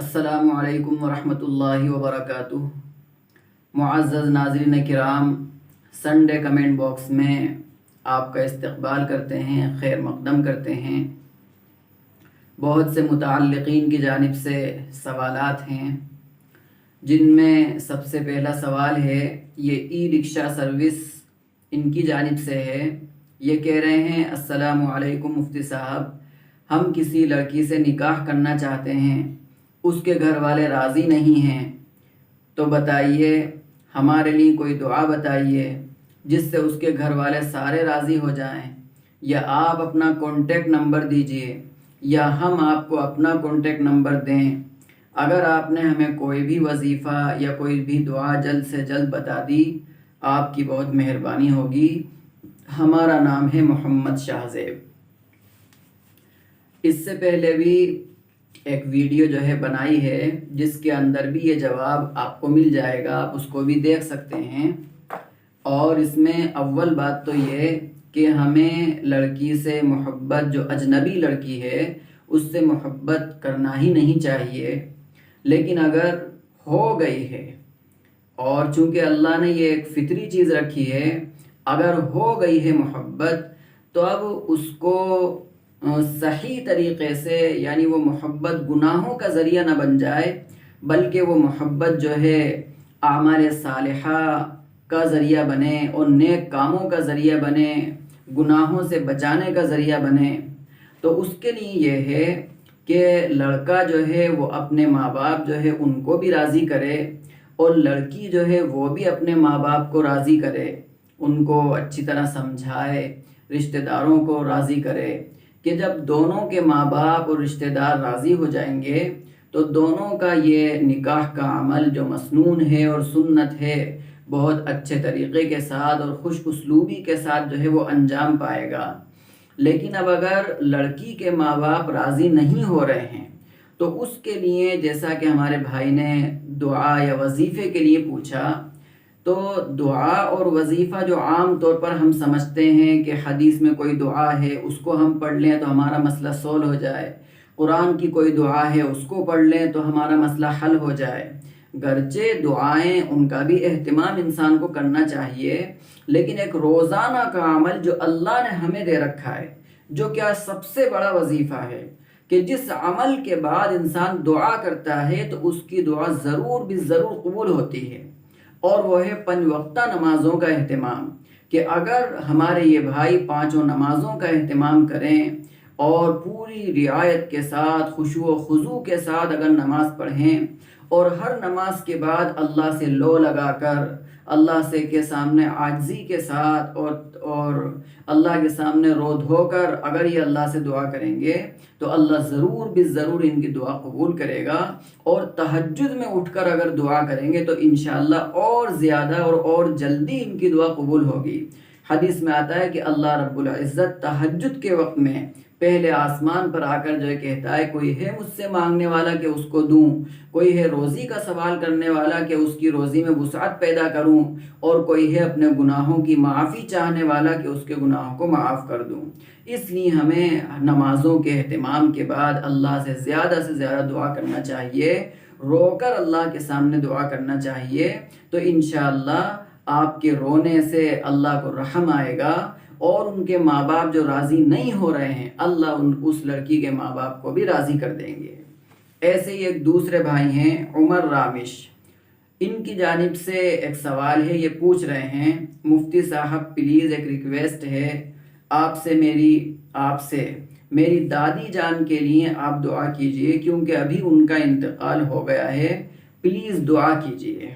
السلام علیکم ورحمۃ اللہ وبرکاتہ۔ معزز ناظرین کرام، سنڈے کمنٹ باکس میں آپ کا استقبال کرتے ہیں، خیر مقدم کرتے ہیں۔ بہت سے متعلقین کی جانب سے سوالات ہیں، جن میں سب سے پہلا سوال ہے، یہ ای رکشہ سروس ان کی جانب سے ہے۔ یہ کہہ رہے ہیں، السلام علیکم مفتی صاحب، ہم کسی لڑکی سے نکاح کرنا چاہتے ہیں، اس کے گھر والے راضی نہیں ہیں، تو بتائیے ہمارے لیے کوئی دعا بتائیے جس سے اس کے گھر والے سارے راضی ہو جائیں، یا آپ اپنا کانٹیکٹ نمبر دیجئے یا ہم آپ کو اپنا کانٹیکٹ نمبر دیں۔ اگر آپ نے ہمیں کوئی بھی وظیفہ یا کوئی بھی دعا جلد سے جلد بتا دی، آپ کی بہت مہربانی ہوگی۔ ہمارا نام ہے محمد شاہ زیب۔ اس سے پہلے بھی ایک ویڈیو جو ہے بنائی ہے، جس کے اندر بھی یہ جواب آپ کو مل جائے گا، آپ اس کو بھی دیکھ سکتے ہیں۔ اور اس میں اول بات تو یہ کہ ہمیں لڑکی سے محبت، جو اجنبی لڑکی ہے اس سے محبت کرنا ہی نہیں چاہیے، لیکن اگر ہو گئی ہے، اور چونکہ اللہ نے یہ ایک فطری چیز رکھی ہے، اگر ہو گئی ہے محبت تو اب اس کو صحیح طریقے سے، یعنی وہ محبت گناہوں کا ذریعہ نہ بن جائے، بلکہ وہ محبت جو ہے اعمال صالحہ کا ذریعہ بنے اور نیک کاموں کا ذریعہ بنے، گناہوں سے بچانے کا ذریعہ بنے۔ تو اس کے لیے یہ ہے کہ لڑکا جو ہے وہ اپنے ماں باپ جو ہے ان کو بھی راضی کرے، اور لڑکی جو ہے وہ بھی اپنے ماں باپ کو راضی کرے، ان کو اچھی طرح سمجھائے، رشتہ داروں کو راضی کرے، کہ جب دونوں کے ماں باپ اور رشتہ دار راضی ہو جائیں گے تو دونوں کا یہ نکاح کا عمل جو مسنون ہے اور سنت ہے، بہت اچھے طریقے کے ساتھ اور خوش اسلوبی کے ساتھ جو ہے وہ انجام پائے گا۔ لیکن اب اگر لڑکی کے ماں باپ راضی نہیں ہو رہے ہیں تو اس کے لیے، جیسا کہ ہمارے بھائی نے دعا یا وظیفے کے لیے پوچھا، تو دعا اور وظیفہ جو عام طور پر ہم سمجھتے ہیں کہ حدیث میں کوئی دعا ہے اس کو ہم پڑھ لیں تو ہمارا مسئلہ سول ہو جائے، قرآن کی کوئی دعا ہے اس کو پڑھ لیں تو ہمارا مسئلہ حل ہو جائے۔ گرچہ دعائیں ان کا بھی اہتمام انسان کو کرنا چاہیے، لیکن ایک روزانہ کا عمل جو اللہ نے ہمیں دے رکھا ہے، جو کیا سب سے بڑا وظیفہ ہے، کہ جس عمل کے بعد انسان دعا کرتا ہے تو اس کی دعا ضرور بھی ضرور قبول ہوتی ہے، اور وہ ہے 5 وقتہ نمازوں کا اہتمام۔ کہ اگر ہمارے یہ بھائی 5 نمازوں کا اہتمام کریں اور پوری رعایت کے ساتھ، خشوع و خضوع کے ساتھ اگر نماز پڑھیں، اور ہر نماز کے بعد اللہ سے لو لگا کر، اللہ سے کے سامنے عاجزی کے ساتھ اور اللہ کے سامنے رو دھو کر اگر یہ اللہ سے دعا کریں گے تو اللہ ضرور بھی ضرور ان کی دعا قبول کرے گا۔ اور تہجد میں اٹھ کر اگر دعا کریں گے تو انشاءاللہ اور زیادہ اور جلدی ان کی دعا قبول ہوگی۔ حدیث میں آتا ہے کہ اللہ رب العزت تہجد کے وقت میں پہلے آسمان پر آ کر جو کہتا ہے، کوئی ہے مجھ سے مانگنے والا کہ اس کو دوں، کوئی ہے روزی کا سوال کرنے والا کہ اس کی روزی میں وسعت پیدا کروں، اور کوئی ہے اپنے گناہوں کی معافی چاہنے والا کہ اس کے گناہوں کو معاف کر دوں۔ اس لیے ہمیں نمازوں کے اہتمام کے بعد اللہ سے زیادہ دعا کرنا چاہیے، رو کر اللہ کے سامنے دعا کرنا چاہیے، تو انشاءاللہ آپ کے رونے سے اللہ کو رحم آئے گا، اور ان کے ماں باپ جو راضی نہیں ہو رہے ہیں، اللہ اس لڑکی کے ماں باپ کو بھی راضی کر دیں گے۔ ایسے ہی ایک دوسرے بھائی ہیں عمر رامش، ان کی جانب سے ایک سوال ہے، یہ پوچھ رہے ہیں، مفتی صاحب پلیز ایک ریکویسٹ ہے آپ سے میری دادی جان کے لیے آپ دعا کیجئے، کیونکہ ابھی ان کا انتقال ہو گیا ہے، پلیز دعا کیجئے۔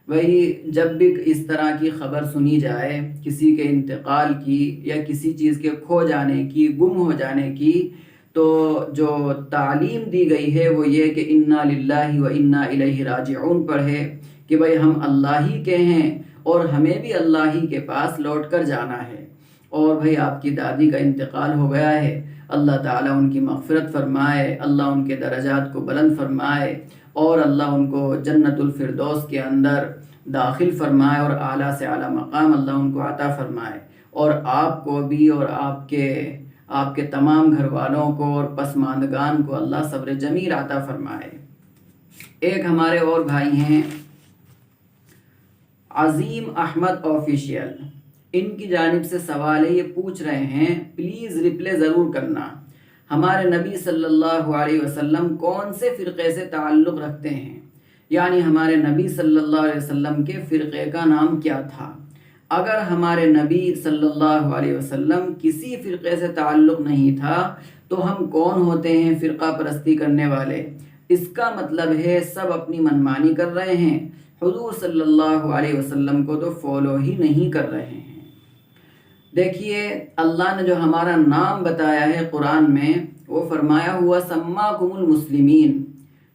وہی جب بھی اس طرح کی خبر سنی جائے، کسی کے انتقال کی یا کسی چیز کے کھو جانے کی، گم ہو جانے کی، تو جو تعلیم دی گئی ہے وہ یہ کہ انا للہ و انا الیہ راجعون پڑھے، کہ بھئی ہم اللہ ہی کے ہیں اور ہمیں بھی اللہ ہی کے پاس لوٹ کر جانا ہے۔ اور بھئی آپ کی دادی کا انتقال ہو گیا ہے، اللہ تعالیٰ ان کی مغفرت فرمائے، اللہ ان کے درجات کو بلند فرمائے، اور اللہ ان کو جنت الفردوس کے اندر داخل فرمائے، اور اعلیٰ سے اعلیٰ مقام اللہ ان کو عطا فرمائے، اور آپ کو بھی اور آپ کے تمام گھر والوں کو اور پسماندگان کو اللہ صبر جمیل عطا فرمائے۔ ایک ہمارے اور بھائی ہیں عظیم احمد آفیشیل، ان کی جانب سے سوال ہے، یہ پوچھ رہے ہیں پلیز رپلے ضرور کرنا، ہمارے نبی صلی اللہ علیہ وسلم کون سے فرقے سے تعلق رکھتے ہیں؟ یعنی ہمارے نبی صلی اللہ علیہ وسلم کے فرقے کا نام کیا تھا؟ اگر ہمارے نبی صلی اللہ علیہ وسلم کسی فرقے سے تعلق نہیں تھا تو ہم کون ہوتے ہیں فرقہ پرستی کرنے والے؟ اس کا مطلب ہے سب اپنی منمانی کر رہے ہیں، حضور صلی اللہ علیہ وسلم کو تو فالو ہی نہیں کر رہے ہیں۔ دیکھیے اللہ نے جو ہمارا نام بتایا ہے قرآن میں، وہ فرمایا ہوا سماکم المسلمین،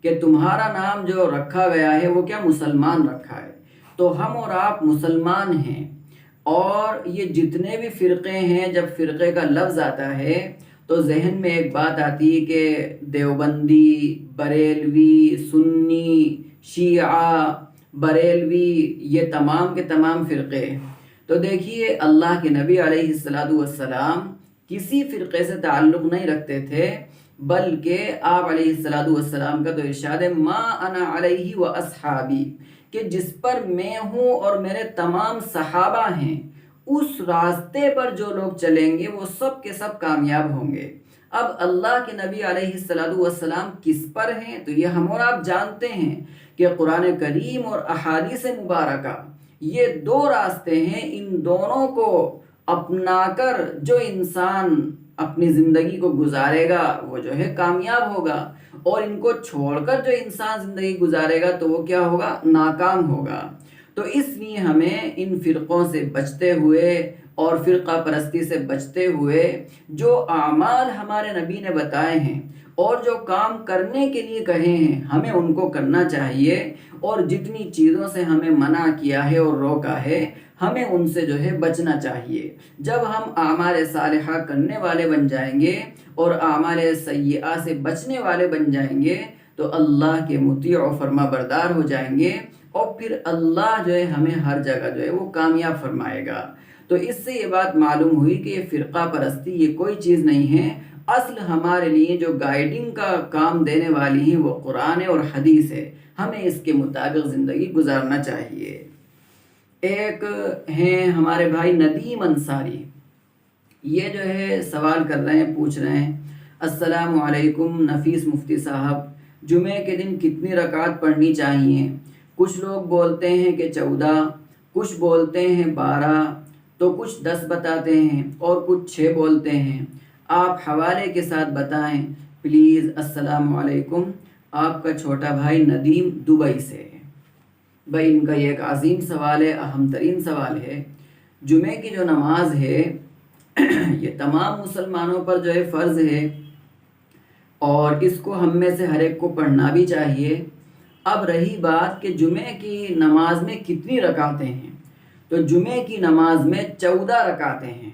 کہ تمہارا نام جو رکھا گیا ہے وہ کیا مسلمان رکھا ہے، تو ہم اور آپ مسلمان ہیں۔ اور یہ جتنے بھی فرقے ہیں، جب فرقے کا لفظ آتا ہے تو ذہن میں ایک بات آتی ہے کہ دیوبندی، بریلوی، سنی، شیعہ، بریلوی، یہ تمام کے تمام فرقے۔ تو دیکھیے اللہ کے نبی علیہ السلام کسی فرقے سے تعلق نہیں رکھتے تھے، بلکہ آپ علیہ السلام کا تو ارشاد ہے ما انا علیہ و اصحابی، کہ جس پر میں ہوں اور میرے تمام صحابہ ہیں، اس راستے پر جو لوگ چلیں گے وہ سب کے سب کامیاب ہوں گے۔ اب اللہ کے نبی علیہ السلام کس پر ہیں تو یہ ہم اور آپ جانتے ہیں کہ قرآن کریم اور احادیث مبارکہ یہ دو راستے ہیں، ان دونوں کو اپنا کر جو انسان اپنی زندگی کو گزارے گا وہ جو ہے کامیاب ہوگا، اور ان کو چھوڑ کر جو انسان زندگی گزارے گا تو وہ کیا ہوگا؟ ناکام ہوگا۔ تو اس لیے ہمیں ان فرقوں سے بچتے ہوئے اور فرقہ پرستی سے بچتے ہوئے جو اعمال ہمارے نبی نے بتائے ہیں اور جو کام کرنے کے لیے کہے ہیں ہمیں ان کو کرنا چاہیے، اور جتنی چیزوں سے ہمیں منع کیا ہے اور روکا ہے ہمیں ان سے جو ہے بچنا چاہیے۔ جب ہم اعمال صالحہ کرنے والے بن جائیں گے اور اعمال سیئہ سے بچنے والے بن جائیں گے تو اللہ کے مطیع و فرما بردار ہو جائیں گے، اور پھر اللہ جو ہے ہمیں ہر جگہ جو ہے وہ کامیاب فرمائے گا۔ تو اس سے یہ بات معلوم ہوئی کہ یہ فرقہ پرستی یہ کوئی چیز نہیں ہے، اصل ہمارے لیے جو گائیڈنگ کا کام دینے والی ہیں وہ قرآن اور حدیث ہے، ہمیں اس کے مطابق زندگی گزارنا چاہیے۔ ایک ہیں ہمارے بھائی ندیم انصاری، یہ جو ہے سوال کر رہے ہیں، پوچھ رہے ہیں السلام علیکم نفیس مفتی صاحب، جمعے کے دن کتنی رکعت پڑھنی چاہیے؟ کچھ لوگ بولتے ہیں کہ 14، کچھ بولتے ہیں 12، تو کچھ 10 بتاتے ہیں اور کچھ 6 بولتے ہیں، آپ حوالے کے ساتھ بتائیں پلیز۔ السلام علیکم، آپ کا چھوٹا بھائی ندیم دبئی سے۔ بھائی ان کا یہ ایک عظیم سوال ہے، اہم ترین سوال ہے۔ جمعے کی جو نماز ہے یہ تمام مسلمانوں پر جو ہے فرض ہے، اور اس کو ہم میں سے ہر ایک کو پڑھنا بھی چاہیے۔ اب رہی بات کہ جمعے کی نماز میں کتنی رکعتیں ہیں، تو جمعے کی نماز میں 14 رکعتیں ہیں،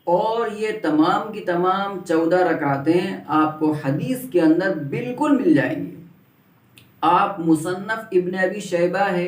اور یہ تمام کی تمام 14 رکعتیں آپ کو حدیث کے اندر بالکل مل جائیں گی۔ آپ مصنف ابن ابی شیبہ ہے،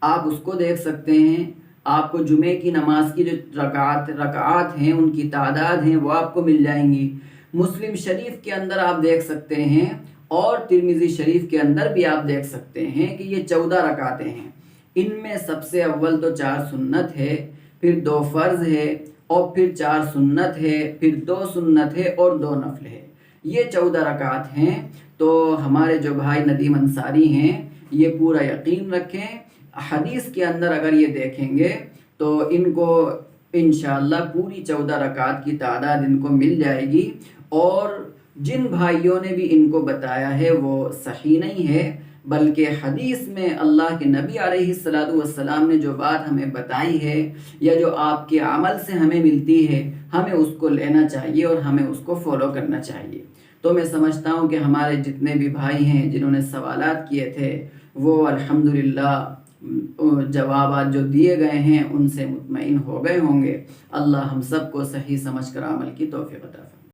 آپ اس کو دیکھ سکتے ہیں، آپ کو جمعے کی نماز کی جو رکعات ہیں ان کی تعداد ہیں وہ آپ کو مل جائیں گی۔ مسلم شریف کے اندر آپ دیکھ سکتے ہیں، اور ترمذی شریف کے اندر بھی آپ دیکھ سکتے ہیں کہ یہ 14 رکعتیں ہیں۔ ان میں سب سے اول تو 4 سنت ہے، پھر 2 فرض ہے، اور پھر 4 سنت ہے، پھر 2 سنت ہے اور 2 نفل ہے، یہ 14 رکعت ہیں۔ تو ہمارے جو بھائی ندیم انصاری ہیں یہ پورا یقین رکھیں، حدیث کے اندر اگر یہ دیکھیں گے تو ان کو انشاءاللہ پوری 14 رکعت کی تعداد ان کو مل جائے گی، اور جن بھائیوں نے بھی ان کو بتایا ہے وہ صحیح نہیں ہے، بلکہ حدیث میں اللہ کے نبی علیہ السلام نے جو بات ہمیں بتائی ہے یا جو آپ کے عمل سے ہمیں ملتی ہے ہمیں اس کو لینا چاہیے اور ہمیں اس کو فالو کرنا چاہیے۔ تو میں سمجھتا ہوں کہ ہمارے جتنے بھی بھائی ہیں جنہوں نے سوالات کیے تھے وہ الحمدللہ جوابات جو دیے گئے ہیں ان سے مطمئن ہو گئے ہوں گے۔ اللہ ہم سب کو صحیح سمجھ کر عمل کی توفیق عطا فرمائے۔